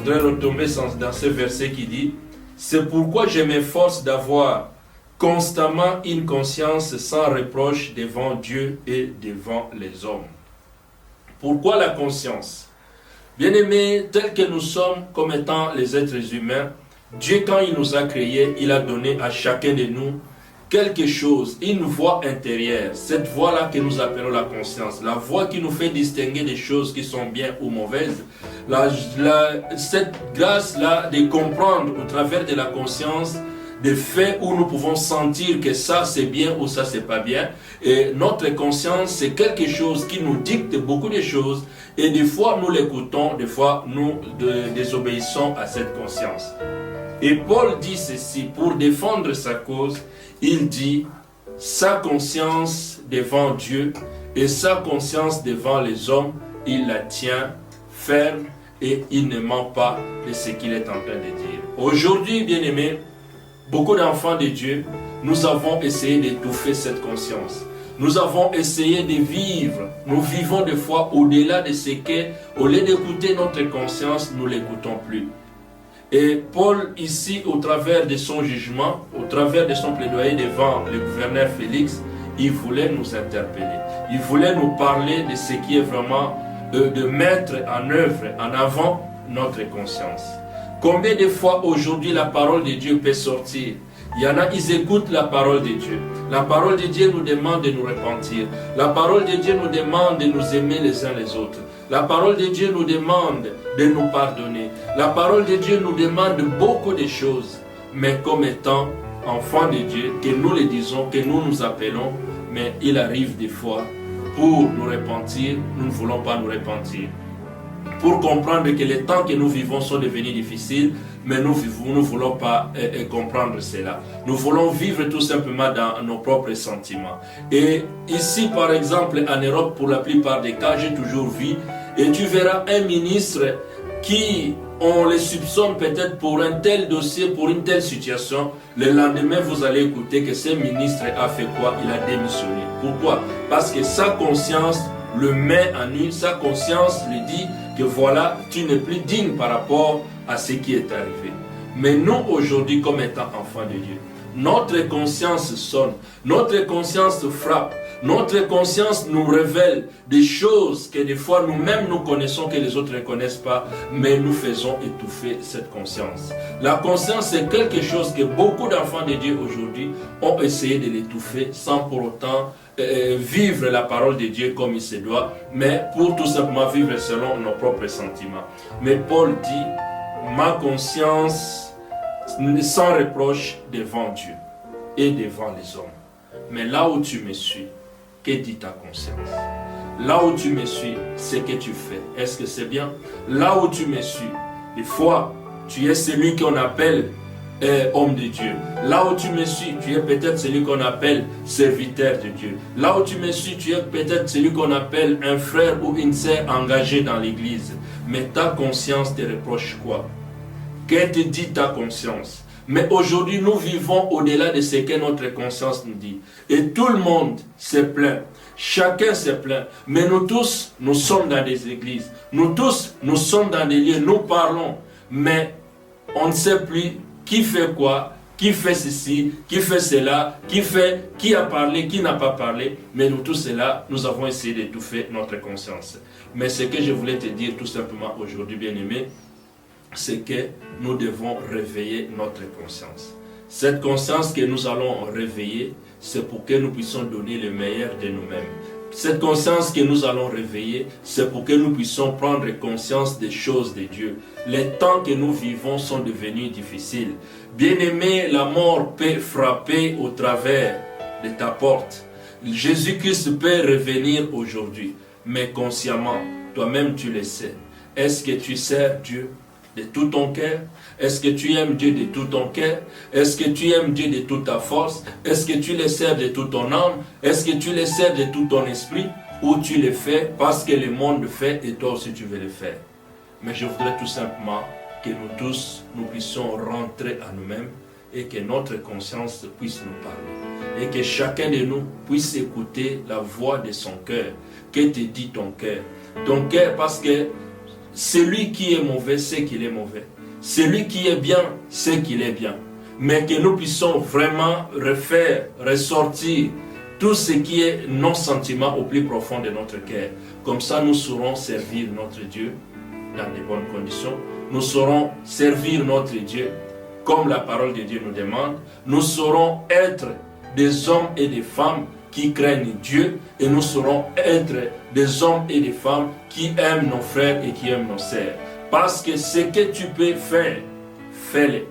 voudrais retomber dans ce verset qui dit « C'est pourquoi je m'efforce d'avoir constamment une conscience sans reproche devant Dieu et devant les hommes. » Pourquoi la conscience? Bien-aimés, tels que nous sommes comme étant les êtres humains, Dieu, quand il nous a créés, il a donné à chacun de nous quelque chose, une voix intérieure. Cette voix-là que nous appelons la conscience, la voix qui nous fait distinguer des choses qui sont bien ou mauvaises, cette grâce-là de comprendre au travers de la conscience des faits où nous pouvons sentir que ça c'est bien ou ça c'est pas bien. Et notre conscience, c'est quelque chose qui nous dicte beaucoup de choses. Et des fois nous l'écoutons, des fois nous désobéissons à cette conscience. Et Paul dit ceci, pour défendre sa cause, il dit sa conscience devant Dieu et sa conscience devant les hommes, il la tient ferme et il ne ment pas de ce qu'il est en train de dire. Aujourd'hui, bien-aimés, beaucoup d'enfants de Dieu, nous avons essayé d'étouffer cette conscience. Nous avons essayé de vivre. Nous vivons des fois au-delà de ce que, au lieu d'écouter notre conscience, nous ne l'écoutons plus. Et Paul, ici, au travers de son jugement, au travers de son plaidoyer devant le gouverneur Félix, il voulait nous interpeller. Il voulait nous parler de ce qui est vraiment de mettre en œuvre, en avant, notre conscience. Combien de fois aujourd'hui la parole de Dieu peut sortir? Il y en a, ils écoutent la parole de Dieu. La parole de Dieu nous demande de nous repentir. La parole de Dieu nous demande de nous aimer les uns les autres. La parole de Dieu nous demande de nous pardonner. La parole de Dieu nous demande beaucoup de choses. Mais comme étant enfants de Dieu, que nous le disons, que nous nous appelons, mais il arrive des fois, pour nous repentir, nous ne voulons pas nous repentir. Pour comprendre que les temps que nous vivons sont devenus difficiles, mais nous ne voulons pas comprendre cela. Nous voulons vivre tout simplement dans nos propres sentiments. Et ici, par exemple, en Europe, pour la plupart des cas, j'ai toujours vu, et tu verras un ministre qui, on le soupçonne peut-être pour un tel dossier, pour une telle situation, le lendemain, vous allez écouter que ce ministre a fait quoi? Il a démissionné. Pourquoi? Parce que sa conscience le met en une, sa conscience lui dit que voilà, tu n'es plus digne par rapport à ce qui est arrivé. Mais nous, aujourd'hui, comme étant enfants de Dieu, notre conscience sonne, notre conscience frappe, notre conscience nous révèle des choses que des fois nous-mêmes nous connaissons que les autres ne connaissent pas, mais nous faisons étouffer cette conscience. La conscience, c'est quelque chose que beaucoup d'enfants de Dieu aujourd'hui ont essayé de l'étouffer sans pour autant vivre la parole de Dieu comme il se doit, mais pour tout simplement vivre selon nos propres sentiments. Mais Paul dit, ma conscience sans reproche devant Dieu et devant les hommes. Mais là où tu me suis, que dit ta conscience? Là où tu me suis, ce que tu fais, est-ce que c'est bien? Là où tu me suis, des fois, tu es celui qu'on appelle homme de Dieu. Là où tu me suis, tu es peut-être celui qu'on appelle serviteur de Dieu. Là où tu me suis, tu es peut-être celui qu'on appelle un frère ou une sœur engagé dans l'église. Mais ta conscience te reproche quoi? Que te dit ta conscience? Mais aujourd'hui, nous vivons au-delà de ce que notre conscience nous dit. Et tout le monde se plaint. Chacun se plaint. Mais nous tous, nous sommes dans des églises. Nous tous, nous sommes dans des lieux. Nous parlons. Mais on ne sait plus qui fait quoi, qui fait ceci, qui fait cela, qui a parlé, qui n'a pas parlé. Mais nous tous cela, nous avons essayé d'étouffer notre conscience. Mais ce que je voulais te dire tout simplement aujourd'hui, bien-aimé, c'est que nous devons réveiller notre conscience. Cette conscience que nous allons réveiller, c'est pour que nous puissions donner le meilleur de nous-mêmes. Cette conscience que nous allons réveiller, c'est pour que nous puissions prendre conscience des choses de Dieu. Les temps que nous vivons sont devenus difficiles. Bien-aimé, la mort peut frapper au travers de ta porte. Jésus-Christ peut revenir aujourd'hui, mais consciemment, toi-même tu le sais. Est-ce que tu sers Dieu de tout ton cœur? Est-ce que tu aimes Dieu de tout ton cœur? Est-ce que tu aimes Dieu de toute ta force? Est-ce que tu le sers de toute ton âme? Est-ce que tu le sers de tout ton esprit? Ou tu le fais parce que le monde le fait et toi aussi tu veux le faire? Mais je voudrais tout simplement que nous tous, nous puissions rentrer à nous-mêmes et que notre conscience puisse nous parler. Et que chacun de nous puisse écouter la voix de son cœur. Que te dit ton cœur? Ton cœur, parce que celui qui est mauvais sait qu'il est mauvais. Celui qui est bien sait qu'il est bien. Mais que nous puissions vraiment refaire, ressortir tout ce qui est nos sentiments au plus profond de notre cœur. Comme ça, nous saurons servir notre Dieu dans de bonnes conditions. Nous saurons servir notre Dieu comme la parole de Dieu nous demande. Nous saurons être des hommes et des femmes qui craignent Dieu, et nous saurons être des hommes et des femmes qui aiment nos frères et qui aiment nos sœurs. Parce que ce que tu peux faire, fais-le,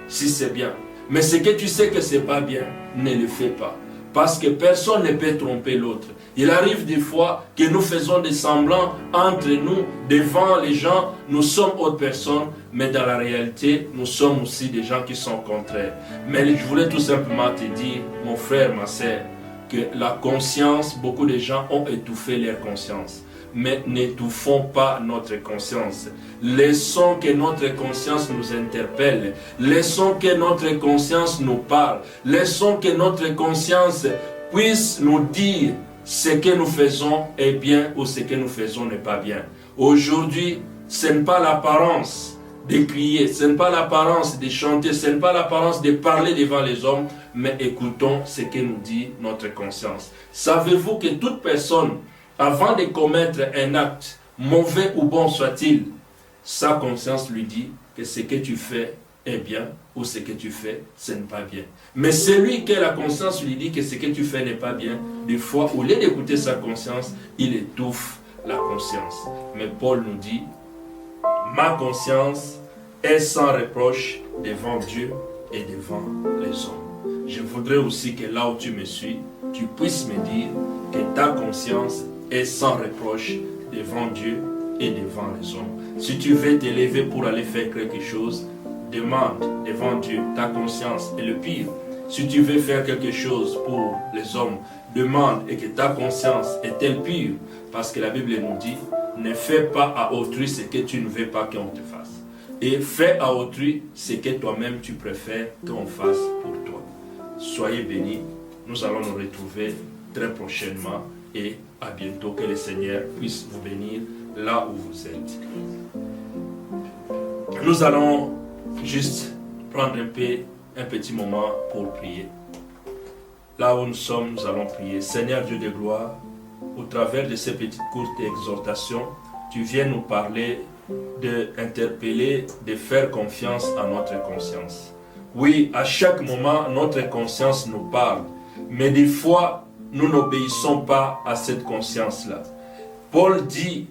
si c'est bien. Mais ce que tu sais que ce n'est pas bien, ne le fais pas. Parce que personne ne peut tromper l'autre. Il arrive des fois que nous faisons des semblants entre nous, devant les gens, nous sommes autres personnes, mais dans la réalité, nous sommes aussi des gens qui sont contraires. Mais je voulais tout simplement te dire, mon frère, ma sœur, que la conscience, beaucoup de gens ont étouffé leur conscience. Mais n'étouffons pas notre conscience. Laissons que notre conscience nous interpelle. Laissons que notre conscience nous parle. Laissons que notre conscience puisse nous dire ce que nous faisons est bien ou ce que nous faisons n'est pas bien. Aujourd'hui, ce n'est pas l'apparence de crier, ce n'est pas l'apparence de chanter, ce n'est pas l'apparence de parler devant les hommes, mais écoutons ce que nous dit notre conscience. Savez-vous que toute personne, avant de commettre un acte, mauvais ou bon soit-il, sa conscience lui dit que ce que tu fais est bien ou ce que tu fais, ce n'est pas bien. Mais celui que la conscience lui dit que ce que tu fais n'est pas bien, des fois, au lieu d'écouter sa conscience, il étouffe la conscience. Mais Paul nous dit, ma conscience est sans reproche devant Dieu et devant les hommes. Je voudrais aussi que là où tu me suis, tu puisses me dire que ta conscience est sans reproche devant Dieu et devant les hommes. Si tu veux t'élever pour aller faire quelque chose, demande devant Dieu, ta conscience est le pire. Si tu veux faire quelque chose pour les hommes, demande et que ta conscience est-elle pure. Parce que la Bible nous dit, ne fais pas à autrui ce que tu ne veux pas qu'on te fasse. Et fais à autrui ce que toi-même tu préfères qu'on fasse pour toi. Soyez bénis. Nous allons nous retrouver très prochainement et à bientôt. Que le Seigneur puisse vous bénir là où vous êtes. Nous allons juste prendre un petit moment pour prier. Là où nous sommes, nous allons prier. Seigneur Dieu de gloire, au travers de ces petites courtes exhortations, tu viens nous parler, d'interpeller, de faire confiance à notre conscience. Oui, à chaque moment, notre conscience nous parle, mais des fois, nous n'obéissons pas à cette conscience-là. Paul dit,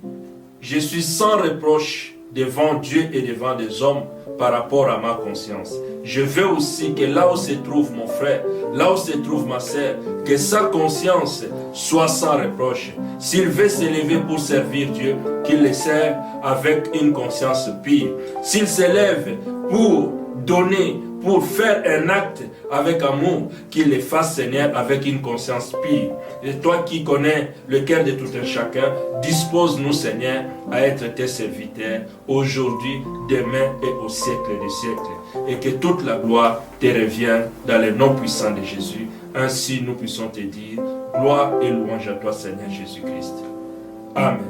je suis sans reproche devant Dieu et devant des hommes par rapport à ma conscience. Je veux aussi que là où se trouve mon frère, là où se trouve ma sœur, que sa conscience soit sans reproche. S'il veut s'élever pour servir Dieu, qu'il le serve avec une conscience pure. S'il s'élève pour donner, pour faire un acte avec amour, qu'il le fasse, Seigneur, avec une conscience pure. Et toi qui connais le cœur de tout un chacun, dispose-nous, Seigneur, à être tes serviteurs aujourd'hui, demain et au siècle des siècles. Et que toute la gloire te revienne dans le nom puissant de Jésus. Ainsi, nous puissions te dire gloire et louange à toi, Seigneur Jésus-Christ. Amen.